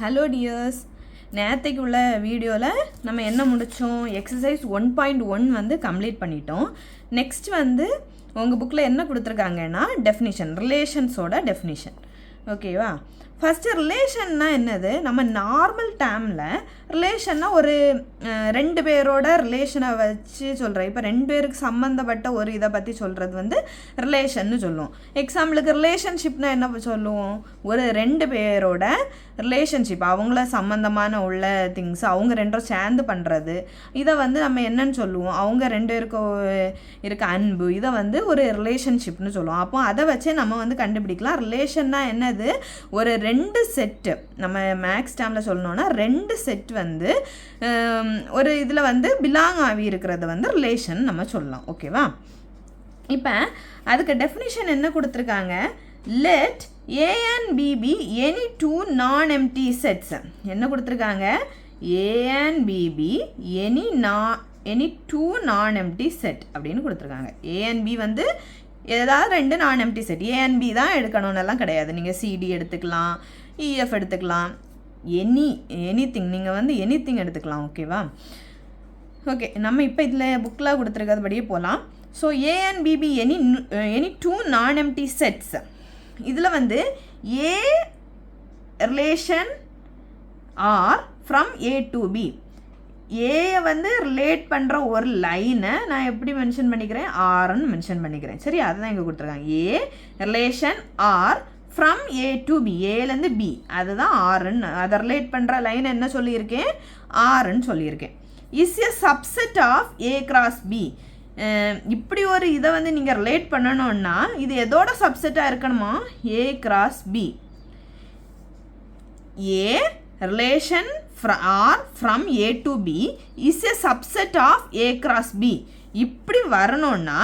Hello tears, நேற்றுக்கு உள்ள வீடியோவில் நம்ம என்ன முடித்தோம்? எக்ஸசைஸ் 1.1 வந்து கம்ப்ளீட் பண்ணிட்டோம். நெக்ஸ்ட் வந்து உங்கள் புக்கில் என்ன கொடுத்துருக்காங்கன்னா டெஃபினிஷன், ரிலேஷன்ஸோட டெஃபினிஷன். ஓகேவா? ஃபஸ்ட்டு ரிலேஷன்னா என்னது? நம்ம நார்மல் டேர்மில் ரிலேஷன்னா ஒரு ரெண்டு பேரோட ரிலேஷனை வச்சு சொல்கிறேன். இப்போ ரெண்டு பேருக்கு சம்மந்தப்பட்ட ஒரு இதை பற்றி சொல்கிறது வந்து ரிலேஷன்னு சொல்லுவோம். எக்ஸாம்பிளுக்கு ரிலேஷன்ஷிப்னால் என்ன சொல்லுவோம்? ஒரு ரெண்டு பேரோட ரிலேஷன்ஷிப், அவங்கள சம்மந்தமான உள்ள திங்ஸ், அவங்க ரெண்டும் சேர்ந்து பண்ணுறது, இதை வந்து நம்ம என்னன்னு சொல்லுவோம்? அவங்க ரெண்டு பேருக்கும் இருக்க அன்பு, இதை வந்து ஒரு ரிலேஷன்ஷிப்னு சொல்லுவோம். அப்போ அதை வச்சே நம்ம வந்து கண்டுபிடிக்கலாம் ரிலேஷன்னா என்னது. ஒரு ரெண்டு செட்டு, நம்ம மேக்ஸ் டேர்மில் சொல்லணும்னா ரெண்டு செட் வந்து ஒரு இதில் வந்து பிலாங் ஆகி இருக்கிறது வந்து ரிலேஷன் நம்ம சொல்லலாம். ஓகேவா? இப்போ அதுக்கு டெஃபினிஷன் என்ன கொடுத்துருக்காங்க? Let A and B be any two non-empty sets. என்ன கொடுத்துருக்காங்க? A and B be any two non-empty set அப்படின்னு கொடுத்துருக்காங்க. A and B வந்து ஏதாவது ரெண்டு நான் empty set. A and B தான் எடுக்கணும்னெல்லாம் கிடையாது. நீங்கள் CD எடுத்துக்கலாம், EF எடுத்துக்கலாம், எனி திங், நீங்கள் வந்து எனி திங் எடுத்துக்கலாம். ஓகேவா? ஓகே, நம்ம இப்போ இதில் புக்கில் கொடுத்துருக்கிறதுபடியே போகலாம். So A and B be any two non-empty sets. இதில் வந்து A relation R from A to B. ஏயை வந்து ரிலேட் பண்ணுற ஒரு லைனை நான் எப்படி மென்ஷன் பண்ணிக்கிறேன்? ஆர்ன்னு மென்ஷன் பண்ணிக்கிறேன். சரி, அதுதான் இங்கே கொடுத்துருக்காங்க. A relation R from A to B, ஏலேருந்து B, அதுதான் ஆர்ன்னு. அதை ரிலேட் பண்ணுற லைன் என்ன சொல்லியிருக்கேன்? ஆர்ன்னு சொல்லியிருக்கேன். Is a subset of A cross B. இப்படி ஒரு இதை வந்து நீங்கள் ரிலேட் பண்ணணும்னா இது எதோட சப்செட்டாக இருக்கணுமா? A cross B. A relation R from A to B is a subset of A cross B. இப்படி வரணும்னா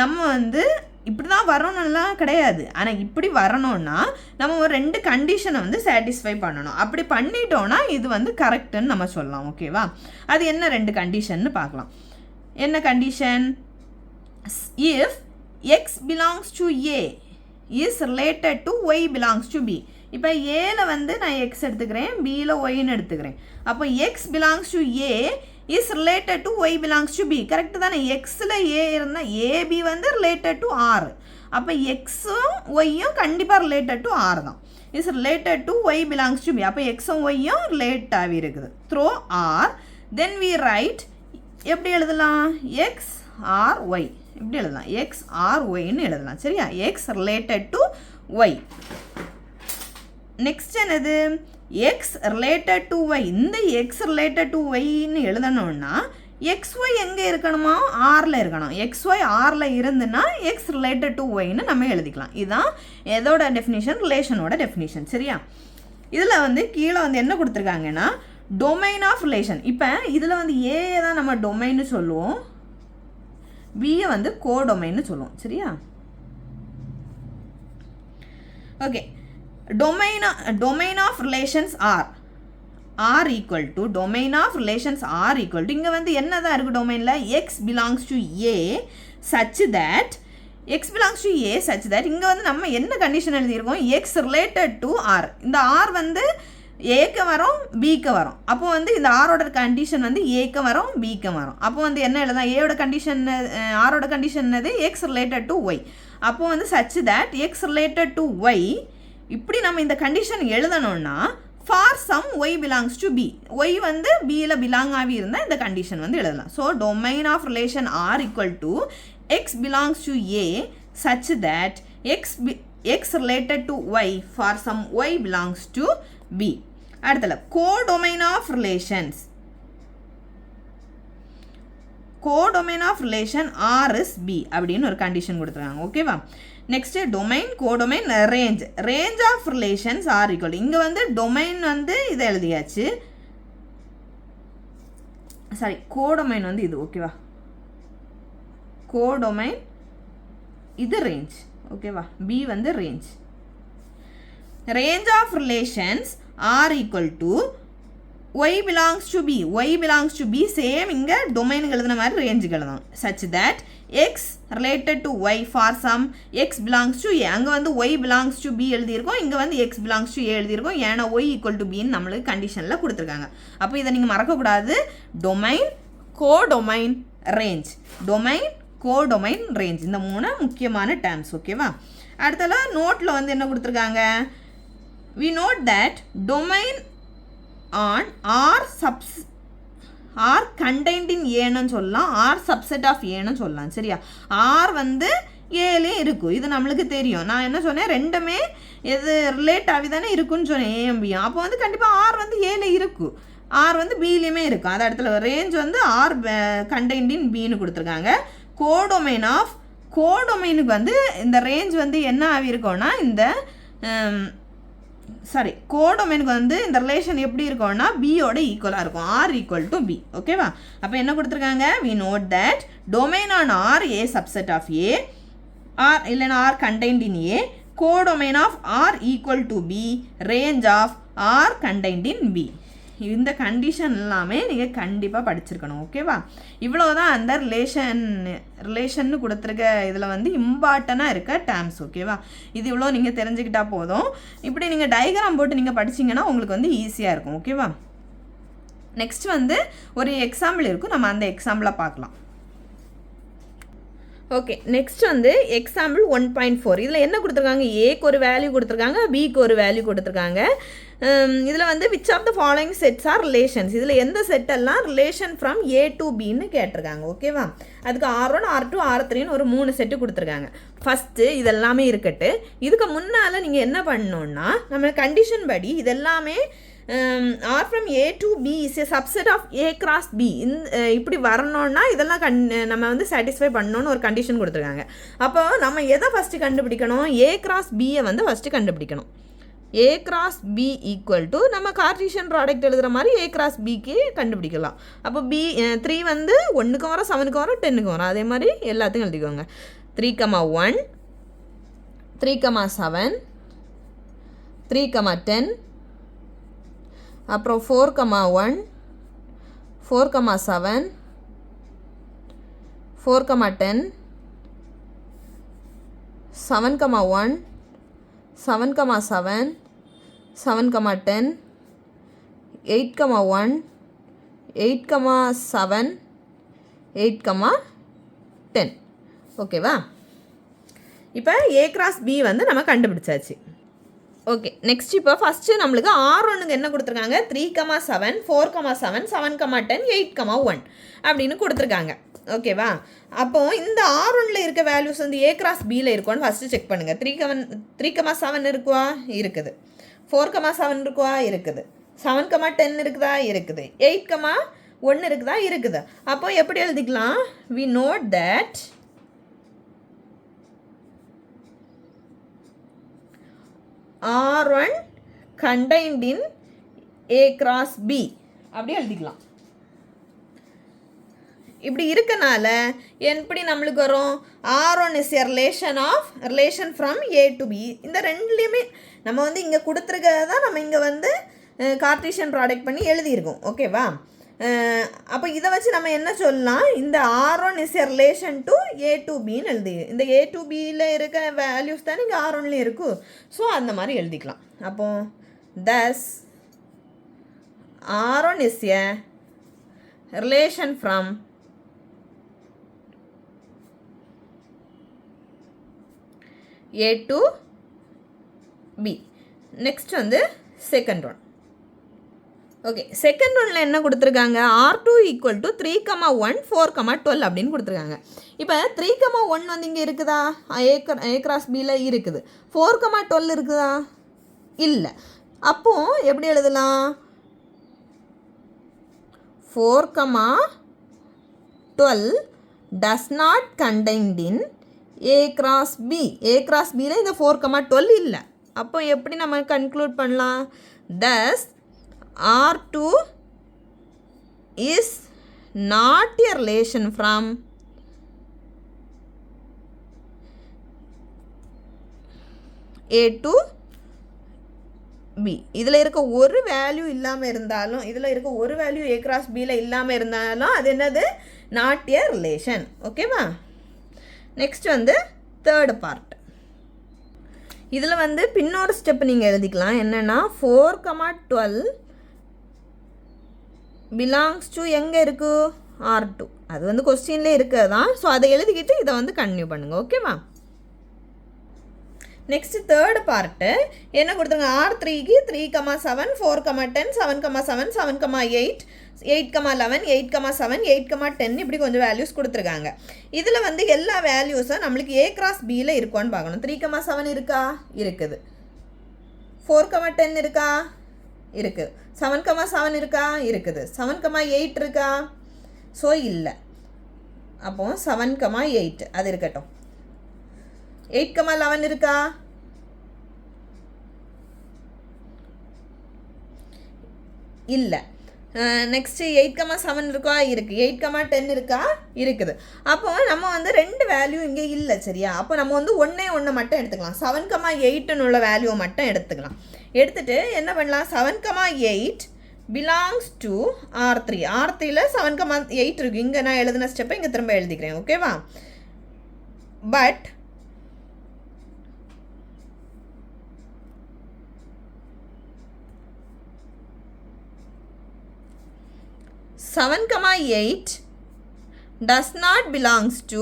நம்ம வந்து இப்படி தான் வரணும்லாம் கிடையாது. ஆனால் இப்படி வரணும்னா நம்ம ஒரு ரெண்டு கண்டிஷனை வந்து சாட்டிஸ்ஃபை பண்ணணும். அப்படி பண்ணிட்டோன்னா இது வந்து கரெக்டுன்னு நம்ம சொல்லலாம். ஓகேவா? அது என்ன ரெண்டு கண்டிஷன்னு பார்க்கலாம். என்ன condition? If x belongs to A is related to y belongs to B. இப்போ ஏல வந்து நான் எக்ஸ் எடுத்துக்கிறேன், பியில் ஒய்ன்னு எடுத்துக்கிறேன். அப்போ x belongs to A is related to y belongs to B. Correct தானே? எக்ஸில் ஏ இருந்தால் ஏபி வந்து ரிலேட்டட் டு ஆர். அப்போ எக்ஸும் ஒய்யும் கண்டிப்பாக ரிலேட்டட் டு ஆர் தான். Is related to y belongs to B. அப்போ எக்ஸும் ஒய்யும் ரிலேட் ஆகி இருக்குது through R. Then we write, எப்படி எழுதலாம்? எக்ஸ் ஆர் ஒய் இப்படி எழுதலாம். எக்ஸ் ஆர் ஒய்ன்னு எழுதலாம். சரியா? X related to Y. Next என்னது? X related to Y. இந்த எக்ஸ் ரிலேட்டட் டு ஒய்ன்னு எழுதணும்னா எக்ஸ் ஒய் எங்கே இருக்கணுமா? ஆரில் இருக்கணும். எக்ஸ் ஒய் ஆரில் இருந்துன்னா எக்ஸ் ரிலேட்டட் டு ஒய்ன்னு நம்ம எழுதிக்கலாம். இதுதான் எதோட டெஃபினிஷன்? ரிலேஷனோட டெஃபினிஷன். சரியா? இதில் வந்து கீழே வந்து என்ன கொடுத்துருக்காங்கன்னா டொமைன் ஆஃப் ரிலேஷன். இப்போ இதில் வந்து ஏயை தான் நம்ம டொமைன்னு சொல்லுவோம், பியை வந்து கோடொமைன்னு சொல்லுவோம். சரியா? Okay, domain of relations R equal to domain of relations R equal to இங்கே வந்து என்னதான் இருக்குது டொமைனில்? x belongs to A such that இங்கே வந்து நம்ம என்ன கண்டிஷன் எழுதியிருக்கோம்? x related to R. இந்த R வந்து ஏக்கு வரும், பிக்கு வரும். அப்போ வந்து இந்த ஆரோட கண்டிஷன் வந்து ஏக்கு வரும், பிக்கு வரும். அப்போ வந்து என்ன எழுதலாம்? ஏயோட கண்டிஷன், ஆரோட கண்டிஷன் என்னது? X related to Y. அப்போ வந்து such that X related to Y. இப்படி நம்ம இந்த கண்டிஷன் எழுதணும்னா for some Y belongs to B, Y வந்து பியில் பிலாங் ஆகி இருந்தால் இந்த கண்டிஷன் வந்து எழுதலாம். So domain of relation R equal to X belongs to A such that X related to Y for some Y belongs to B. அடுத்தல codomain of relations, codomain of relation R is B அப்படின்னு ஒரு condition கொடுத்துருக்காங்க. ஓகேவா? Next domain, codomain, range of relations R equal. இங்கே வந்து domain வந்து இதை எழுதியாச்சு. சாரி, கோடொமைன் வந்து இது. ஓகேவா? கோடொமைன் இது ரேஞ்ச். ஓகேவா? பி வந்து range. Range of relations R equal to y belongs to b same இங்கே டொமைனுக்கு எழுதுன மாதிரி ரேஞ்சுக்கு எழுதணும் such that x related to y for some x belongs to a அங்கே வந்து y belongs to b எழுதியிருக்கோம் இங்கே வந்து x belongs to a எழுதியிருக்கோம் ஏன்னா y equal to bன்னு நம்மளுக்கு கண்டிஷனில் கொடுத்துருக்காங்க அப்போ இதை நீங்கள் மறக்கக்கூடாது domain codomain range domain codomain range இந்த 3 முக்கியமான டேர்ம்ஸ் ஓகேவா அடுத்தல நோட்டில் வந்து என்ன கொடுத்துருக்காங்க we note that domain on R contained in ஏன்னு சொல்லலாம் R subset of ஏன்னு சொல்லலாம் சரியா R வந்து ஏலே இருக்கும் இது நம்மளுக்கு தெரியும் நான் என்ன சொன்னேன் ரெண்டுமே எது ரிலேட் ஆகி தானே இருக்குன்னு சொன்னேன் ஏஎம்பியும் அப்போ வந்து கண்டிப்பாக R வந்து ஏல இருக்கும் R வந்து பிலையுமே இருக்கும் அது இடத்துல ரேஞ்ச் வந்து R contained in பின்னு கொடுத்துருக்காங்க கோடொமைனுக்கு வந்து இந்த ரேஞ்ச் வந்து என்ன ஆகிருக்கோன்னா இந்த கோடொமைனுக்கு வந்து இந்த ரிலேஷன் எப்படி இருக்கும்னா பியோட ஈக்குவலாக இருக்கும் R equal to B ஓகேவா அப்போ என்ன கொடுத்துருக்காங்க we note that domain on R a subset of A R இல்லைன்னா R contained in A codomain of R equal to B range of R contained in B இந்த condition எல்லாமே நீங்கள் கண்டிப்பாக படிச்சிருக்கணும் ஓகேவா இவ்வளோதான் அந்த ரிலேஷன்னு கொடுத்துருக்க இதில் வந்து இம்பார்ட்டனாக இருக்க டேர்ம்ஸ் ஓகேவா இது இவ்வளோ நீங்கள் தெரிஞ்சுக்கிட்டால் போதும் இப்படி நீங்கள் டயக்ராம் போட்டு நீங்கள் படிச்சிங்கன்னா உங்களுக்கு வந்து ஈஸியாக இருக்கும் ஓகேவா நெக்ஸ்ட் வந்து ஒரு எக்ஸாம்பிள் இருக்கும் நம்ம அந்த எக்ஸாம்பிளை பார்க்கலாம் ஓகே நெக்ஸ்ட் வந்து எக்ஸாம்பிள் 1.4 இதில் என்ன கொடுத்துருக்காங்க ஏக்கு ஒரு வேல்யூ கொடுத்துருக்காங்க பிக்கு ஒரு வேல்யூ கொடுத்துருக்காங்க இதில் வந்து which of the following sets are relations இதில் எந்த செட்டெல்லாம் ரிலேஷன் ஃப்ரம் ஏ டு பின்னு கேட்டிருக்காங்க ஓகேவா அதுக்கு R1 R2 R3ன்னு ஒரு 3 செட்டு கொடுத்துருக்காங்க ஃபஸ்ட்டு இதெல்லாமே இருக்கட்டு இதுக்கு முன்னால் நீங்கள் என்ன பண்ணணுன்னா நம்ம கண்டிஷன் படி இதெல்லாமே R from A to B is a subset of A cross B இப்படி வரணும்னா இதெல்லாம் நம்ம வந்து சாட்டிஸ்ஃபை பண்ணணும்னு ஒரு கண்டிஷன் கொடுத்துருக்காங்க அப்போ நம்ம எதை ஃபஸ்ட்டு கண்டுபிடிக்கணும் A cross Bயை வந்து ஃபஸ்ட்டு கண்டுபிடிக்கணும் A cross B equal to நம்ம கார்ட்டீசியன் ப்ராடக்ட் எழுதுகிற மாதிரி A cross Bக்கு கண்டுபிடிக்கலாம் அப்போ B 3 வந்து 1க்கு வரும் 7க்கு வரும் 10க்கு வரும் அதே மாதிரி எல்லாத்தையும் எழுதிக்கோங்க 3,1 3,7 3,10 அப்புறம் 4,1 4,7 4,10 7,1 7,7 7,10 8,1 8,7 8,10 ஓகேவா இப்போ A cross B வந்து நம்ம கண்டுபிடிச்சாச்சு ஓகே நெக்ஸ்ட் இப்போ ஃபஸ்ட்டு நம்மளுக்கு R1க்கு என்ன கொடுத்துருக்காங்க 3,7 4,7 7,10 8,1 அப்படின்னு கொடுத்துருக்காங்க ஓகேவா அப்போது இந்த R1ல் இருக்க வேல்யூஸ் வந்து A cross Bயில் இருக்கும்னு ஃபஸ்ட்டு செக் பண்ணுங்கள் 3,7 இருக்குவா இருக்குது 4,7 இருக்குவா இருக்குது 7,10 இருக்குதா இருக்குது 8,1 இருக்குதா இருக்குது அப்போ எப்படி எழுதிக்கலாம் we note that R1 contained in A cross B அப்படி எழுதிக்கலாம் இப்படி இருக்கனால எப்படி நம்மளுக்கு வரும் R1 is a relation from A to B இந்த ரெண்டுலேயுமே நம்ம வந்து இங்கே கொடுத்துருக்கிறத தான் நம்ம இங்கே வந்து கார்ட்டீசியன் ப்ராடக்ட் பண்ணி எழுதியிருக்கோம் ஓகேவா அப்போ இதை வச்சு நம்ம என்ன சொல்லலாம் இந்த R1 is a relation to A to Bன்னு எழுதி இந்த A to Bயில் இருக்க வேல்யூஸ் தான் இங்கே R1லேயும் இருக்கும் ஸோ அந்த மாதிரி எழுதிக்கலாம் அப்போ thus R1 is a relation from A to B next வந்து செகண்ட் ஒன் ஓகே செகண்ட் ஒன்னில் என்ன கொடுத்துருக்காங்க R2 ஈக்குவல் டு 3,1 4,12 அப்படின்னு கொடுத்துருக்காங்க இப்போ 3,1 வந்து இங்கே இருக்குதா A cross Bயில் இருக்குது 4,12 இருக்குதா இல்லை அப்போது எப்படி எழுதலாம் 4,12 does not contained in A cross B A cross Bயில் இந்த 4,12 இல்லை அப்போ எப்படி நம்ம கன்க்ளூட் பண்ணலாம் thus R2 is not a relation from A to B. இதில் இருக்க ஒரு வேல்யூ இல்லாமல் இருந்தாலும், இதில் இருக்க ஒரு வேல்யூ ஏ கிராஸ் பியில் இல்லாமல் இருந்தாலும் அது என்னது? Not a relation. ஓகேவா? நெக்ஸ்ட் வந்து தேர்டு பார்ட். இதில் வந்து பின்னொரு ஸ்டெப் நீங்கள் எழுதிக்கலாம். என்னென்னா 4,12 பிலாங்ஸ் டு எங்கே இருக்குது? R2. அது வந்து கொஸ்டின்லேயே இருக்கிறது தான். ஸோ அதை எழுதிக்கிட்டு இதை வந்து கன்டினியூ பண்ணுங்கள். ஓகேவா? நெக்ஸ்ட் தேர்டு பார்ட்டு என்ன கொடுத்துருங்க? R3க்கு 3,7 4,10 7,7 7,8 8,11 8,7 8,10 இப்படி கொஞ்சம் வேல்யூஸ் கொடுத்துருக்காங்க. இதில் வந்து எல்லா வேல்யூஸும் நம்மளுக்கு ஏ கிராஸ் பியில் இருக்கும்னு பார்க்கணும். 3,7 இருக்கா? இருக்குது. 4,10 இருக்கா? இருக்குது. 7,7 இருக்கா? இருக்குது. 7,8 இருக்கா? ஸோ இல்லை. அப்போ 7,8 அது இருக்கட்டும். 8,11 இருக்கா? இல்லை. நெக்ஸ்ட்டு 8,7 இருக்கா? இருக்குது. 8,10 இருக்கா? இருக்குது. அப்போ நம்ம வந்து ரெண்டு வேல்யூ இங்கே இல்லை. சரியா? அப்போ நம்ம வந்து ஒன்று மட்டும் எடுத்துக்கலாம். 7,8 உள்ள வேல்யூவை மட்டும் எடுத்துக்கலாம். எடுத்துகிட்டு என்ன பண்ணலாம்? 7,8 பிலாங்ஸ் டு R3. R3ல 7,8 இருக்குது. இங்கே நான் எழுதின ஸ்டெப்பை இங்கே திரும்ப எழுதிக்கிறேன். ஓகேவா? But 7,8 does not belongs to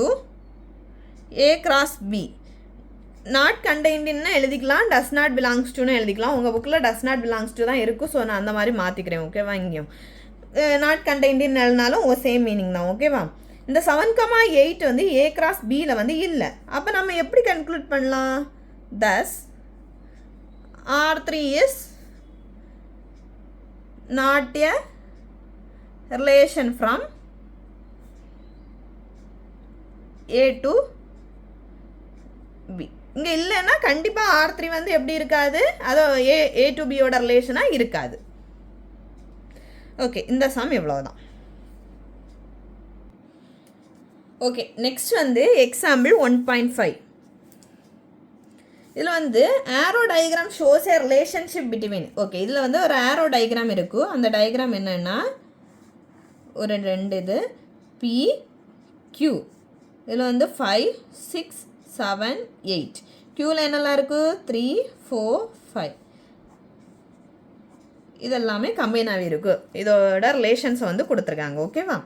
A cross B. Not கண்டெய்ன்டுன்னு எழுதிக்கலாம், டஸ் நாட் பிலாங்ஸ் டுன்னு எழுதிக்கலாம். உங்கள் புக்கில் டஸ் நாட் பிலாங்ஸ் டு தான் இருக்கும். ஸோ நான் அந்த மாதிரி மாற்றிக்கிறேன். ஓகேவா? இங்கேயும் நாட் கண்டெய்ன்டுன்னு எழுதினாலும் உங்கள் சேம் மீனிங் தான். ஓகேவா? இந்த 7,8 வந்து ஏ கிராஸ் பியில் வந்து இல்லை. அப்போ நம்ம எப்படி கன்க்ளூட் பண்ணலாம்? தஸ் R3 is not a relation from A to B. இங்கே இல்லைன்னா கண்டிப்பாக R3 வந்து எப்படி இருக்காது? அதோ ஏ டு பியோட ரிலேஷனாக இருக்காது. ஓகே, இந்த சம் இவ்வளோதான். ஓகே, நெக்ஸ்ட் வந்து எக்ஸாம்பிள் 1.5. இதில் வந்து ஆரோ டயக்ராம் ஷோஸ் ஏ ரிலேஷன்ஷிப் பிட்வீன். ஓகே, இதில் வந்து ஒரு ஆரோ டயக்ராம் இருக்கும். அந்த டயக்ராம் என்னென்னா ஒரு ரெண்டு இது P Q. இதில் வந்து 5 6 7 8. க்யூவில் என்னெல்லாம் இருக்குது? 3 4 5. இதெல்லாமே கம்பைன் ஆகி இருக்குது. இதோட ரிலேஷன்ஸை வந்து கொடுத்துருக்காங்க. ஓகேவா?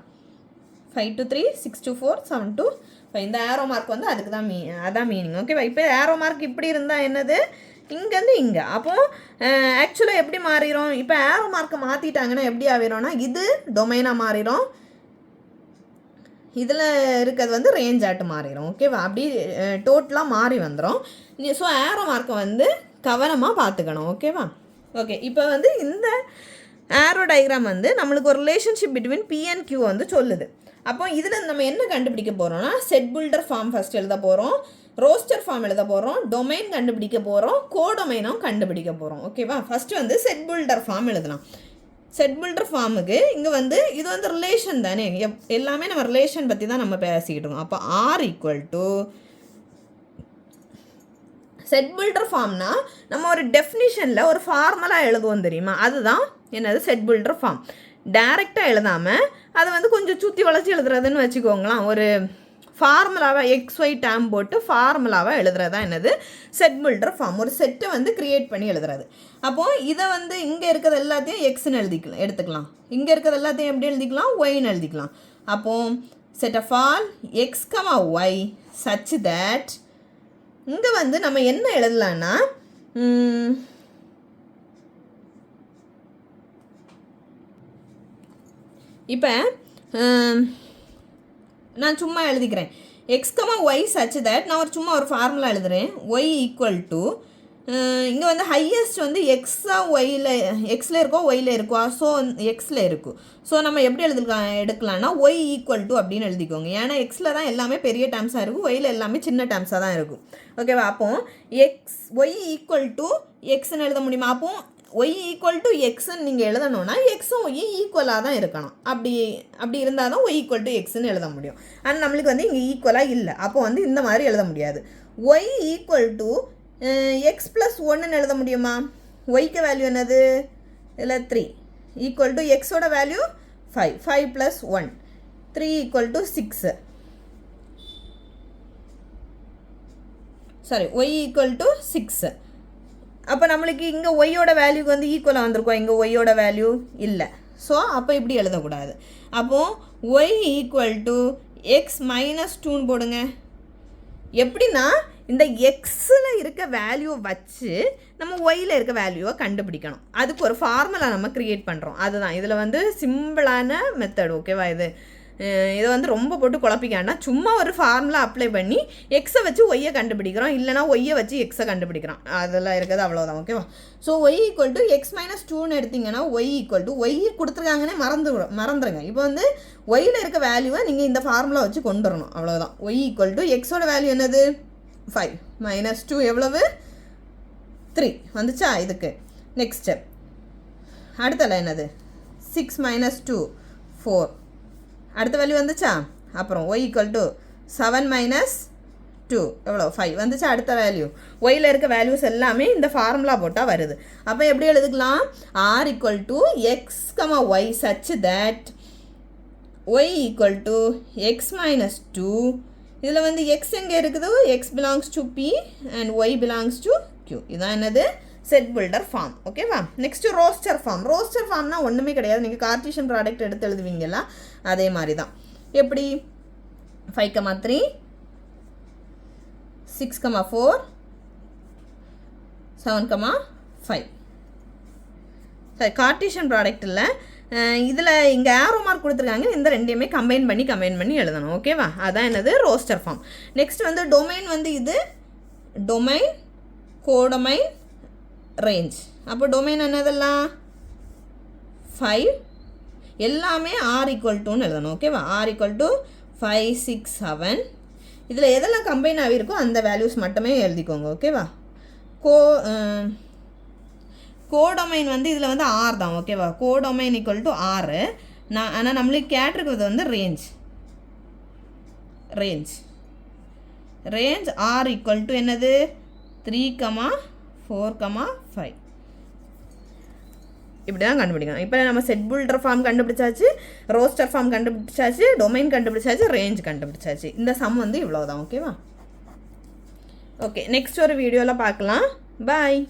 5 to 3 6 to 4 7 to 5. இந்த ஆரோ மார்க் வந்து அதுக்கு தான் அதான் மீனிங். ஓகேவா? இப்போ ஆரோ மார்க் இப்படி இருந்தால் என்னது? இங்கேருந்து இங்கே. அப்போது ஆக்சுவலாக எப்படி மாறிடும்? இப்போ ஆரோ மார்க்கை மாற்றிட்டாங்கன்னா எப்படி ஆகிடும்னா இது டொமைனாக மாறிடும், இதில் இருக்கிறது வந்து ரேஞ்ச் ஆட்டு மாறிடும். ஓகேவா? அப்படி டோட்டலாக மாறி வந்துடும். ஸோ ஆரோ மார்க்கை வந்து கவனமாக பார்த்துக்கணும். ஓகேவா? ஓகே, இப்போ வந்து இந்த ஆரோ டயக்ராம் வந்து நம்மளுக்கு ஒரு relationship between P and Q வந்து சொல்லுது. அப்போ இதில் நம்ம என்ன கண்டுபிடிக்க போகிறோம்னா செட் பில்டர் ஃபார்ம் ஃபஸ்ட் எழுத போகிறோம், ரோஸ்டர் ஃபார்ம் எழுத போகிறோம், டொமைன் கண்டுபிடிக்க போகிறோம், கோடொமைனும் கண்டுபிடிக்க போகிறோம். ஓகேவா? ஃபஸ்ட்டு வந்து செட் பில்டர் ஃபார்ம் எழுதலாம். செட் பில்டர் ஃபார்முக்கு இங்கே வந்து இது வந்து ரிலேஷன் தானே, எல்லாமே நம்ம ரிலேஷன் பற்றி தான் நம்ம பேசிக்கிட்டு இருக்கோம். அப்போ R equal to set builder ஃபார்ம்னா நம்ம ஒரு டெஃபினிஷனில் ஒரு ஃபார்மலாக எழுதுவோம் தெரியுமா? அதுதான் என்னது செட் பில்டர் ஃபார்ம். டைரெக்டாக எழுதாமல் அதை வந்து கொஞ்சம் சுற்றி வளைச்சி எழுதுறதுன்னு வச்சுக்கோங்களேன். ஒரு ஃபார்முலாவாக XY டேம் போட்டு ஃபார்முலாவாக எழுதுறதா என்னது செட் பில்டர் ஃபார்ம். ஒரு செட்டை வந்து க்ரியேட் பண்ணி எழுதுறது. அப்போது இதை வந்து இங்கே இருக்கிறது எல்லாத்தையும் எக்ஸ்ன்னு எடுத்துக்கலாம், இங்கே இருக்கிறது எல்லாத்தையும் எப்படி எழுதிக்கலாம்? ஒய்ன்னு எழுதிக்கலாம். அப்போது set of all X, Y such that இங்கே வந்து நம்ம என்ன எழுதலான்னா இப்போ நான் சும்மா எழுதிக்கிறேன். X, Y such that நான் சும்மா ஒரு ஃபார்முலா எழுதுகிறேன். Y ஈக்குவல் டு இங்கே வந்து ஹையஸ்ட் வந்து எக்ஸில் இருக்கோ ஒயில் இருக்கோ? ஸோ எக்ஸில் இருக்கும். ஸோ நம்ம எப்படி எடுக்கலாம்னா Y ஈக்குவல் டு அப்படின்னு எழுதிக்கோங்க. ஏன்னா எக்ஸில் தான் எல்லாமே பெரிய டேர்ம்ஸாக இருக்கும், ஒயில் எல்லாமே சின்ன டேர்ம்ஸாக தான் இருக்கும். ஓகேவா? அப்போது Y ஈக்குவல் டு எக்ஸ்ன்னு எழுத முடியுமா? அப்போது Y ஈக்குவல் டு எக்ஸ்ன்னு நீங்கள் எழுதணும்னா எக்ஸும் ஒய் ஈக்குவலாக தான் இருக்கணும். அப்படி இருந்தால் தான் Y ஈக்குவல் டு எக்ஸ்ன்னு எழுத முடியும். ஆனால் நம்மளுக்கு வந்து இங்கே ஈக்குவலாக இல்லை. அப்போ வந்து இந்த மாதிரி எழுத முடியாது. Y equal to X plus 1ன்னு எழுத முடியுமா? ஒய்க்கு வேல்யூ என்னது இதில் 3 ஈக்குவல் டு எக்ஸோட value 5 plus 1 3 equal to 6 sorry Y equal to 6 அப்போ நம்மளுக்கு இங்கே ஒய்யோட வேல்யூக்கு வந்து ஈக்குவலாக வந்திருக்கோம் இங்கே ஒய்யோட வேல்யூ இல்லை ஸோ அப்போ இப்படி எழுதக்கூடாது அப்போது Y equal to X minus 2ன்னு போடுங்க எப்படின்னா இந்த எக்ஸில் இருக்க வேல்யூவை வச்சு நம்ம ஒயில் இருக்க வேல்யூவை கண்டுபிடிக்கணும் அதுக்கு ஒரு ஃபார்முலா நம்ம க்ரியேட் பண்ணுறோம் அதுதான் இதில் வந்து சிம்பிளான மெத்தட் ஓகேவா இதை வந்து ரொம்ப போட்டு குழப்பிக்காண்டா சும்மா ஒரு ஃபார்முலா அப்ளை பண்ணி எக்ஸை வச்சு ஒய்யை கண்டுபிடிக்கிறோம் இல்லைனா ஒய்யை வச்சு எக்ஸை கண்டுபிடிக்கிறோம் அதெல்லாம் இருக்கிறது அவ்வளோதான் ஓகேவா so Y equal to X minus 2ன்னு எடுத்திங்கன்னா ஒய் ஈக்குவல் டு ஒய் கொடுத்துருக்காங்கன்னே மறந்துடுங்க இப்போ வந்து ஒய்யில் இருக்க வேல்யூவை நீங்கள் இந்த ஃபார்முலா வச்சு கொண்டு வரணும் அவ்வளோதான் ஒய் ஈக்குவல் டு எக்ஸோட வேல்யூ என்னது 5 மைனஸ் 2 எவ்வளவு 3 வந்துச்சா இதுக்கு நெக்ஸ்ட் ஸ்டெப் அடுத்தல என்னது 6 மைனஸ் 2 4 அடுத்த வேல்யூ வந்துச்சா அப்புறம் ஒய் ஈக்குவல் டு 7 மைனஸ் 2 எவ்வளோ 5 வந்துச்சா அடுத்த வேல்யூ ஒயில் இருக்க வேல்யூஸ் எல்லாமே இந்த ஃபார்முலா போட்டால் வருது அப்போ எப்படி எழுதுக்கலாம் R equal to X comma Y such that Y equal to X minus 2 இதில் வந்து எக்ஸ் எங்கே இருக்குது X belongs to B and Y belongs to Q இதான் என்னது செட் பில்டர் ஃபார்ம் ஓகேவா நெக்ஸ்ட்டு ரோஸ்டர் ஃபார்ம்னா ஒன்றுமே கிடையாது நீங்கள் கார்ட்டீசியன் ப்ராடக்ட் எடுத்து எழுதுவீங்களா அதே மாதிரி தான் எப்படி 5,3 6,4 7,5 சரி கார்ட்டீசியன் ப்ராடக்ட் இல்லை இதில் இங்கே ஆரோ மார்க் கொடுத்துருக்காங்க இந்த ரெண்டையுமே கம்பைன் பண்ணி எழுதணும் ஓகேவா அதான் என்னது ரோஸ்டர் ஃபார்ம் நெக்ஸ்ட் வந்து டொமைன் வந்து இது டொமைன் கோடொமைன் ரேஞ்ச் அப்போ டொமைன் என்னதெல்லாம் 5 எல்லாமே ஆர் ஈக்குவல் டுன்னு எழுதணும் ஓகேவா ஆர் ஈக்குவல் டு 5 6 7 இதில் எதெல்லாம் கம்பைன் ஆகிருக்கோ அந்த வேல்யூஸ் மட்டுமே எழுதிக்கோங்க ஓகேவா கோடொமைன் வந்து இதில் வந்து ஆர் தான் ஓகேவா கோடொமைன் ஈக்குவல் டு ஆர் ஆனால் நம்மளுக்கு கேட்டிருக்கிறது வந்து ரேஞ்ச் ஆர் ஈக்குவல் டு என்னது 3,4,5 இப்படி தான் கண்டுபிடிக்கணும் இப்போ நம்ம செட் பில்டர் ஃபார்ம் கண்டுபிடிச்சாச்சு ரோஸ்டர் ஃபார்ம் கண்டுபிடிச்சாச்சு டொமைன் கண்டுபிடிச்சாச்சு ரேஞ்ச் கண்டுபிடிச்சாச்சு இந்த சம் வந்து இவ்வளோ தான் ஓகேவா ஓகே நெக்ஸ்ட் ஒரு வீடியோவில் பார்க்கலாம் பாய்